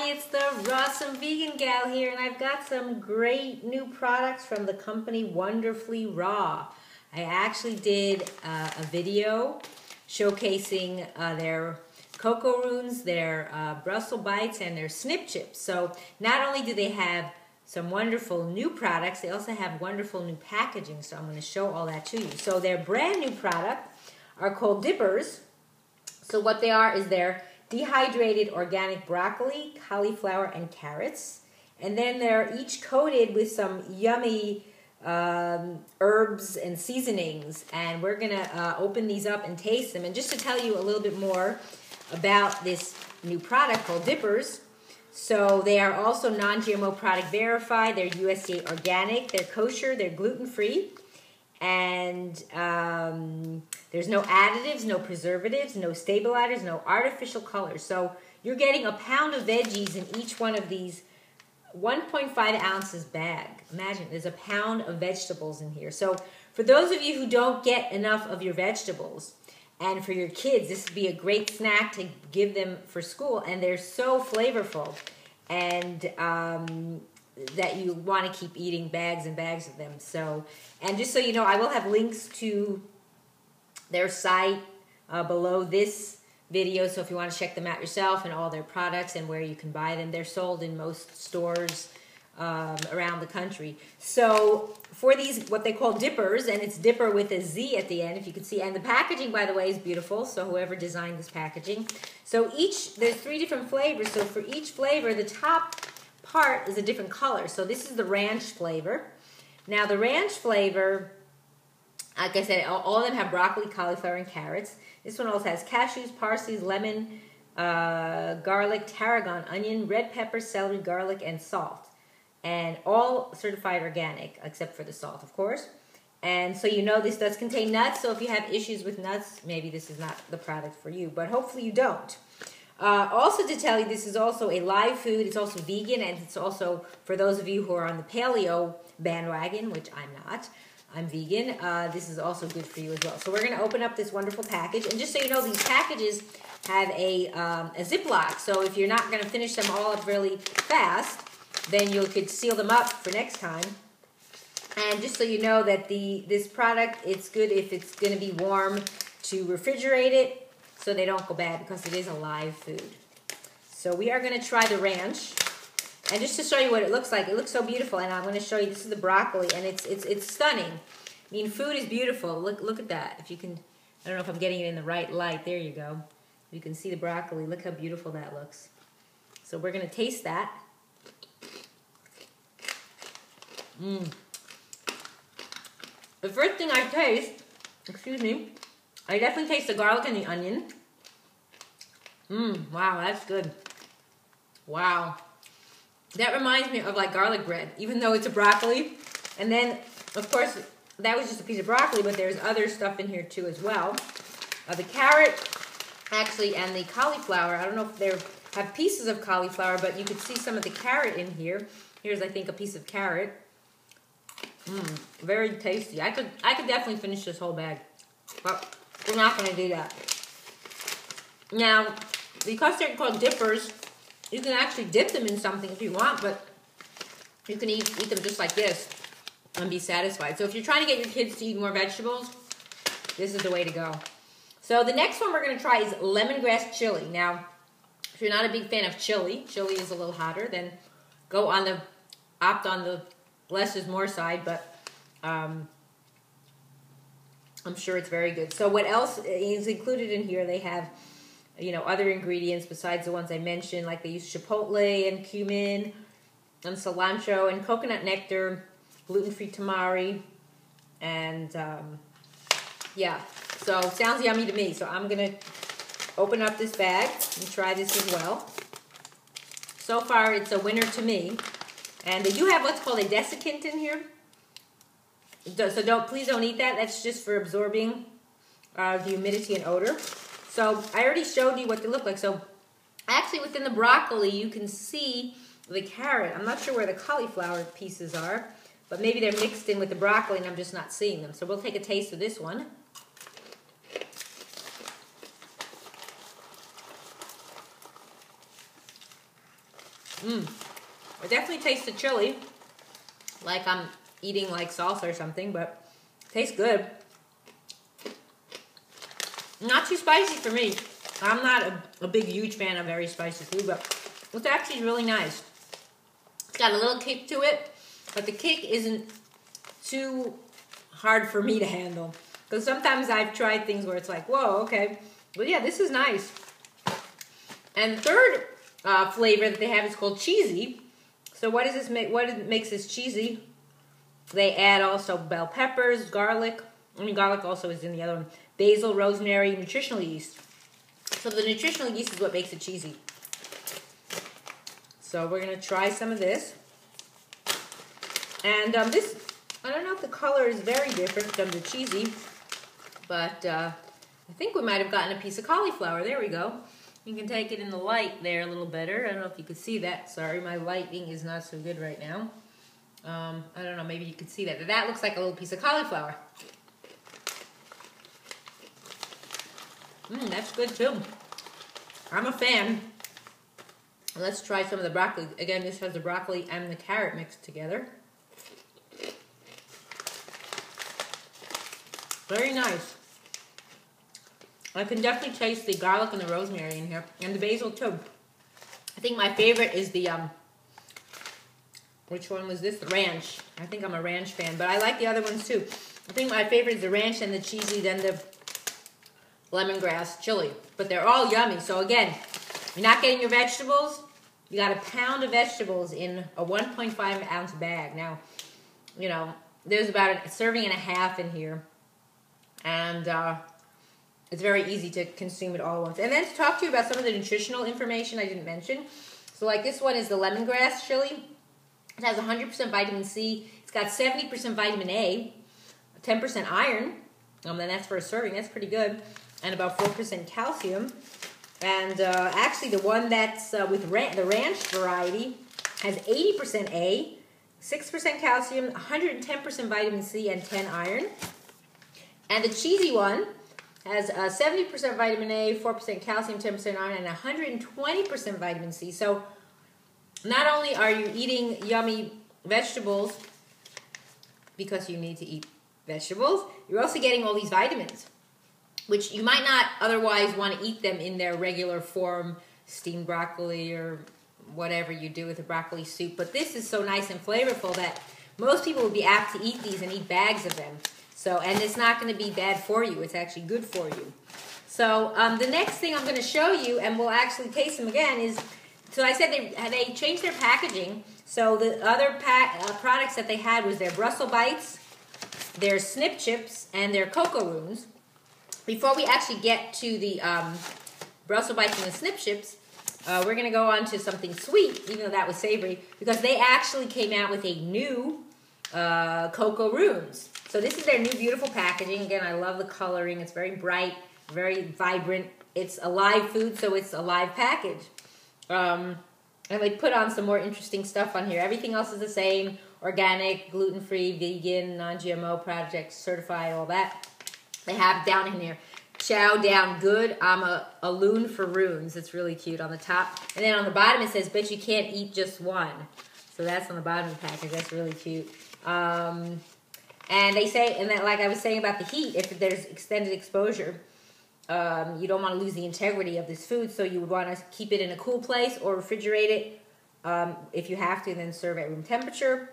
Hi, it's the Rawesome Vegan Gal here, and I've got some great new products from the company Wonderfully Raw. I actually did a video showcasing their Cocoroons, their Brussel Bytes, and their Snip chips. So not only do they have some wonderful new products, they also have wonderful new packaging, so I'm going to show all that to you. So their brand new product are called Dipperz. So what they are is they're dehydrated organic broccoli, cauliflower, and carrots. And then they're each coated with some yummy herbs and seasonings. And we're going to open these up and taste them. And just to tell you a little bit more about this new product called Dipperz. So they are also non-GMO product verified. They're USDA organic. They're kosher. They're gluten-free. And there's no additives, no preservatives, no stabilizers, no artificial colors. So you're getting a pound of veggies in each one of these 1.5 ounces bag. Imagine, there's a pound of vegetables in here. So for those of you who don't get enough of your vegetables, and for your kids, this would be a great snack to give them for school. And they're so flavorful. And that you want to keep eating bags and bags of them. So, and just so you know, I will have links to their site below this video. So if you want to check them out yourself and all their products and where you can buy them, they're sold in most stores around the country. So for these, what they call Dipperz, and it's Dipper with a Z at the end, if you can see. And the packaging, by the way, is beautiful. So whoever designed this packaging. So there's 3 different flavors. So for each flavor, the top part is a different color. So this is the ranch flavor. Now the ranch flavor, like I said, all of them have broccoli, cauliflower, and carrots. This one also has cashews, parsley, lemon, garlic, tarragon, onion, red pepper, celery, garlic, and salt. And all certified organic, except for the salt, of course. And so you know this does contain nuts, so if you have issues with nuts, maybe this is not the product for you. But hopefully you don't. Also to tell you, this is also a live food. It's also vegan, and it's also for those of you who are on the paleo bandwagon, which I'm not. I'm vegan. This is also good for you as well. So we're going to open up this wonderful package. And just so you know, these packages have a Ziploc. So if you're not going to finish them all up really fast, then you could seal them up for next time. And just so you know that this product, it's good if it's going to be warm to refrigerate it, so they don't go bad, because it is a live food. So we are going to try the ranch. And just to show you what it looks like, it looks so beautiful. And I'm going to show you, this is the broccoli, and it's stunning. I mean, food is beautiful. Look at that. If you can, I don't know if I'm getting it in the right light. There you go. You can see the broccoli. Look how beautiful that looks. So we're going to taste that. The first thing I taste, excuse me, I definitely taste the garlic and the onion. Wow, that's good. Wow. That reminds me of like garlic bread, even though it's a broccoli. And then, of course, that was just a piece of broccoli, but there's other stuff in here too as well. The carrot, actually, and the cauliflower. I don't know if they have pieces of cauliflower, but you could see some of the carrot in here. Here's, I think, a piece of carrot. Very tasty. I could definitely finish this whole bag, but we're not going to do that. Now, because they're called Dipperz, you can actually dip them in something if you want, but you can eat them just like this and be satisfied. So if you're trying to get your kids to eat more vegetables, this is the way to go. So the next one we're going to try is lemongrass chili. Now, if you're not a big fan of chili is a little hotter, then opt on the less is more side, but I'm sure it's very good. So what else is included in here? They have, you know, other ingredients besides the ones I mentioned, like they use chipotle and cumin and cilantro and coconut nectar, gluten-free tamari, and yeah, so sounds yummy to me. So I'm going to open up this bag and try this as well. So far, it's a winner to me. And they do have what's called a desiccant in here. So please don't eat that. That's just for absorbing the humidity and odor. So I already showed you what they look like. So actually within the broccoli, you can see the carrot. I'm not sure where the cauliflower pieces are, but maybe they're mixed in with the broccoli and I'm just not seeing them. So we'll take a taste of this one. I definitely taste the chili, like I'm eating like salsa or something, but it tastes good. Not too spicy for me. I'm not a big, huge fan of very spicy food, but it's actually really nice. It's got a little kick to it, but the kick isn't too hard for me to handle. Because sometimes I've tried things where it's like, whoa, okay. But yeah, this is nice. And the third flavor that they have is called Cheezy. So what does this make? What makes this cheesy? They add also bell peppers, garlic. I mean, garlic also is in the other one. Basil, rosemary, nutritional yeast. So the nutritional yeast is what makes it cheesy. So we're going to try some of this. And this, I don't know if the color is very different from the cheesy, but I think we might have gotten a piece of cauliflower. There we go. You can take it in the light there a little better. I don't know if you could see that. Sorry, my lighting is not so good right now. I don't know, maybe you could see that. That looks like a little piece of cauliflower. That's good too. I'm a fan. Let's try some of the broccoli. Again, this has the broccoli and the carrot mixed together. Very nice. I can definitely taste the garlic and the rosemary in here, and the basil too. I think my favorite is the, which one was this? The ranch. I think I'm a ranch fan, but I like the other ones too. I think my favorite is the ranch and the cheesy, then the lemongrass chili. But they're all yummy. So again, you're not getting your vegetables. You got a pound of vegetables in a 1.5 ounce bag. Now, you know, there's about a serving and a half in here. And it's very easy to consume it all at once. And then to talk to you about some of the nutritional information I didn't mention. So like this one is the lemongrass chili. It has 100% vitamin C. It's got 70% vitamin A, 10% iron. And that's for a serving. That's pretty good. And about 4% calcium. And actually the one that's with the ranch variety has 80% A, 6% calcium, 110% vitamin C, and 10 iron. And the cheesy one has 70% vitamin A, 4% calcium, 10% iron, and 120% vitamin C. So not only are you eating yummy vegetables because you need to eat vegetables, you're also getting all these vitamins, which you might not otherwise want to eat them in their regular form, steamed broccoli or whatever you do with a broccoli soup. But this is so nice and flavorful that most people would be apt to eat these and eat bags of them. So, and it's not going to be bad for you. It's actually good for you. So the next thing I'm going to show you, and we'll actually taste them again, is, so I said they changed their packaging. So the other products that they had was their Brussels Bytes, their Snip chips, and their Cocoroons. Before we actually get to the Brussels Bytes and the Snip chips, we're going to go on to something sweet, even though that was savory, because they actually came out with a new Cocoroons. So this is their new beautiful packaging. Again, I love the coloring. It's very bright, very vibrant. It's a live food, so it's a live package. And they put on some more interesting stuff on here. Everything else is the same. Organic, gluten-free, vegan, non-GMO projects, certified, all that. They have down in here, chow down good. I'm a loon for runes. It's really cute on the top. And then on the bottom it says, bet you can't eat just one. So that's on the bottom of the package. That's really cute. And they say, and that, like I was saying about the heat, if there's extended exposure, you don't want to lose the integrity of this food, so you would want to keep it in a cool place or refrigerate it if you have to, and then serve at room temperature.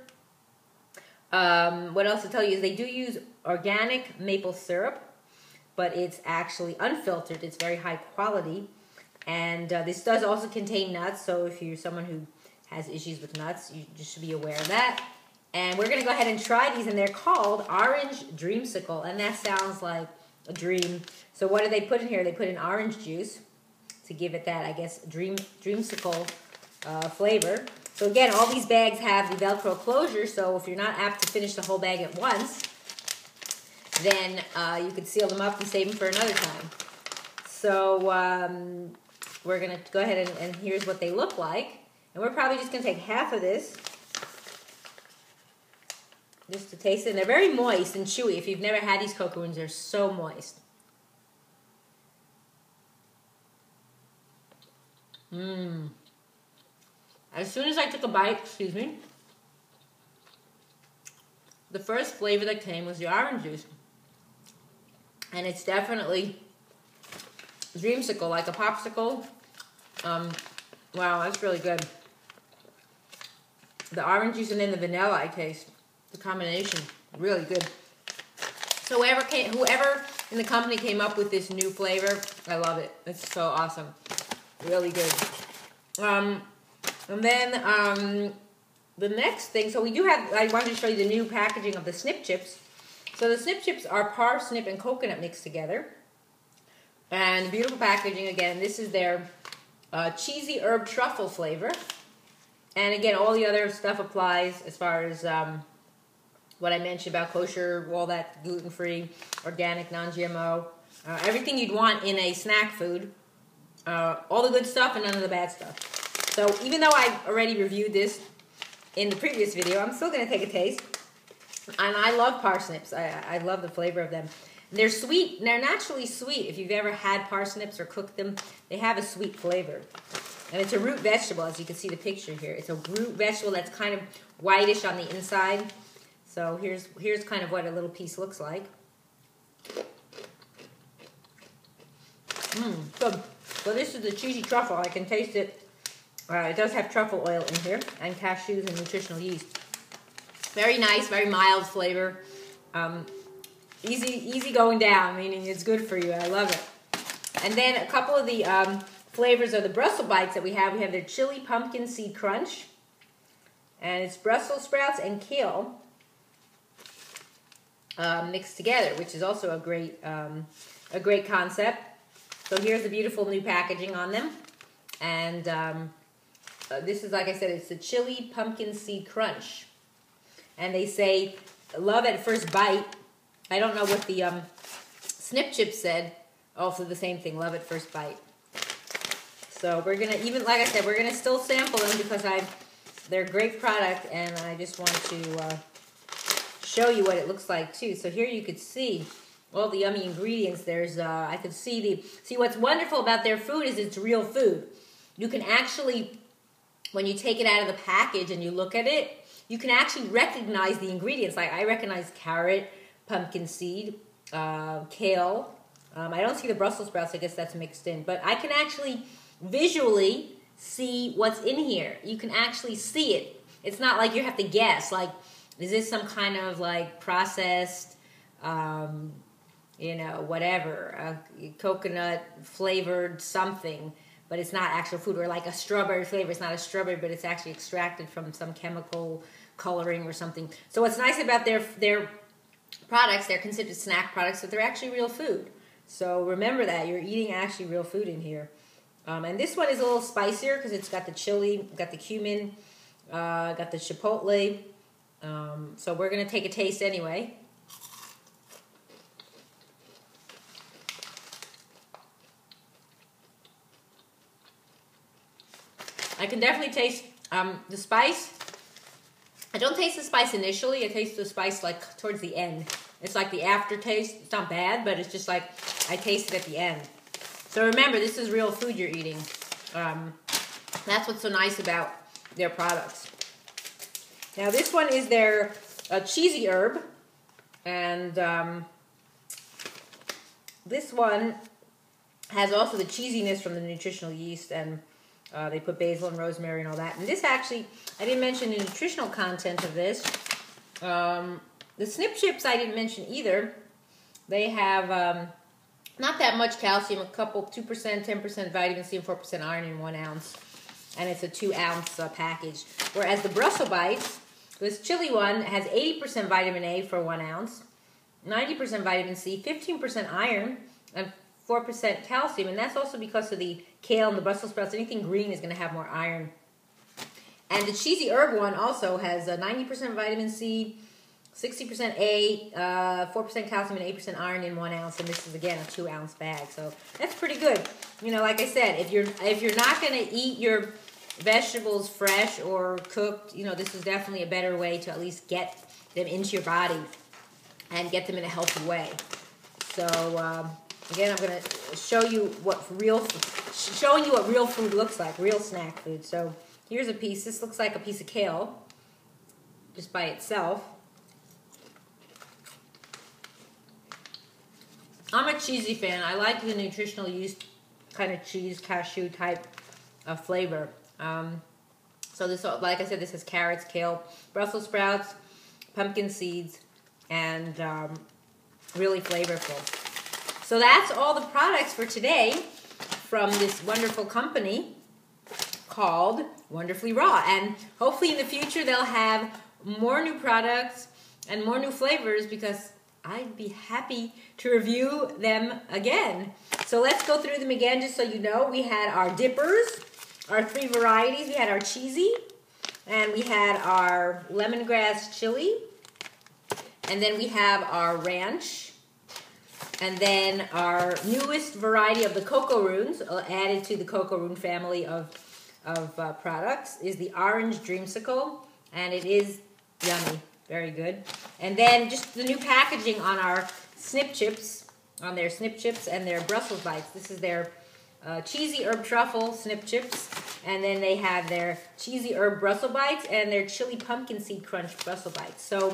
What else to tell you is they do use organic maple syrup, but it's actually unfiltered. It's very high quality. And this does also contain nuts, so if you're someone who has issues with nuts, you just should be aware of that. And we're going to go ahead and try these, and they're called Orange Dreamsicle, and that sounds like a dream. So what do they put in here? They put in orange juice to give it that, I guess, dreamsicle flavor. So again, all these bags have the Velcro closure, so if you're not apt to finish the whole bag at once, then you could seal them up and save them for another time. So we're going to go ahead and here's what they look like. And we're probably just going to take half of this just to taste it. And they're very moist and chewy. If you've never had these Cocoroons, they're so moist. as soon as I took a bite, excuse me, the first flavor that came was the orange juice. And it's definitely dreamsicle, like a popsicle. Wow, that's really good. The orange juice and then the vanilla I taste. The combination, really good. So whoever in the company came up with this new flavor, I love it. It's so awesome. Really good. And then the next thing, so we do have, I wanted to show you the new packaging of the Snip chips. So the Snip chips are parsnip and coconut mixed together. And beautiful packaging again. This is their cheesy herb truffle flavor. And again, all the other stuff applies as far as what I mentioned about kosher, all that gluten-free, organic, non-GMO. Everything you'd want in a snack food. All the good stuff and none of the bad stuff. So even though I've already reviewed this in the previous video, I'm still going to take a taste. And I love parsnips. I love the flavor of them. They're sweet. They're naturally sweet. If you've ever had parsnips or cooked them, they have a sweet flavor. And it's a root vegetable, as you can see the picture here. It's a root vegetable that's kind of whitish on the inside. So here's kind of what a little piece looks like. Good. So this is the cheesy truffle. I can taste it. It does have truffle oil in here and cashews and nutritional yeast. Very nice, very mild flavor. Easy going down, meaning it's good for you. I love it. And then a couple of the flavors of the Brussels bites that we have. We have their chili pumpkin seed crunch. And it's Brussels sprouts and kale mixed together, which is also a great concept. So here's the beautiful new packaging on them. And this is, like I said, it's the chili pumpkin seed crunch. And they say, love at first bite. I don't know what the Snip chip said. Also the same thing, love at first bite. So we're going to, even like I said, we're going to still sample them because they're a great product. And I just want to show you what it looks like too. So here you could see all the yummy ingredients. There's, I could see what's wonderful about their food is it's real food. You can actually, when you take it out of the package and you look at it, you can actually recognize the ingredients. Like I recognize carrot, pumpkin seed, kale. I don't see the Brussels sprouts. I guess that's mixed in. But I can actually visually see what's in here. You can actually see it. It's not like you have to guess. Like, is this some kind of like processed, you know, whatever, coconut flavored something, but it's not actual food, or like a strawberry flavor. It's not a strawberry, but it's actually extracted from some chemical coloring or something. So what's nice about their products, they're considered snack products, but they're actually real food. So remember that you're eating actually real food in here. And this one is a little spicier because it's got the chili, got the cumin, got the chipotle. So we're gonna take a taste anyway. I can definitely taste the spice. I don't taste the spice initially. I taste the spice like towards the end. It's like the aftertaste. It's not bad, but it's just like I taste it at the end. So remember, this is real food you're eating. That's what's so nice about their products. Now this one is their cheesy herb. And this one has also the cheesiness from the nutritional yeast, and they put basil and rosemary and all that. And this actually, I didn't mention the nutritional content of this. The Snip chips I didn't mention either. They have not that much calcium, a couple, 2%, 10% vitamin C, and 4% iron in 1 ounce. And it's a 2-ounce package. Whereas the Brussels bites, this chili one has 80% vitamin A for 1 ounce, 90% vitamin C, 15% iron, and 4% calcium. And that's also because of the kale and the Brussels sprouts. Anything green is going to have more iron. And the cheesy herb one also has 90% vitamin C, 60% A, 4% calcium, and 8% iron in 1 ounce. And this is, again, a 2-ounce bag. So that's pretty good. You know, like I said, if you're not going to eat your vegetables fresh or cooked, you know, this is definitely a better way to at least get them into your body and get them in a healthy way. So again, I'm going to show you what showing you what real food looks like, real snack food. So Here's a piece. This looks like a piece of kale, just by itself. I'm a cheesy fan. I like the nutritional yeast kind of cheese, cashew type of flavor. So this, like I said, this has carrots, kale, Brussels sprouts, pumpkin seeds, and really flavorful. So that's all the products for today from this wonderful company called Wonderfully Raw. And hopefully in the future they'll have more new products and more new flavors, because I'd be happy to review them again. So let's go through them again just so you know. We had our Dipperz, our 3 varieties. We had our Cheezy, and we had our Lemongrass chili, and then we have our Ranch, and then our newest variety of the Cocoroons, added to the Cocoroon family of products, is the Orange Dreamsicle, and it is yummy. Very good. And then just the new packaging on our Snip chips, on their Snip chips and their Brussels Bytes. This is their cheesy herb truffle Snip chips. And then they have their cheesy herb Brussels Bytes and their chili pumpkin seed crunch Brussels Bytes. So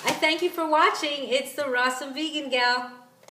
I thank you for watching. It's the Rawesome Vegan Gal.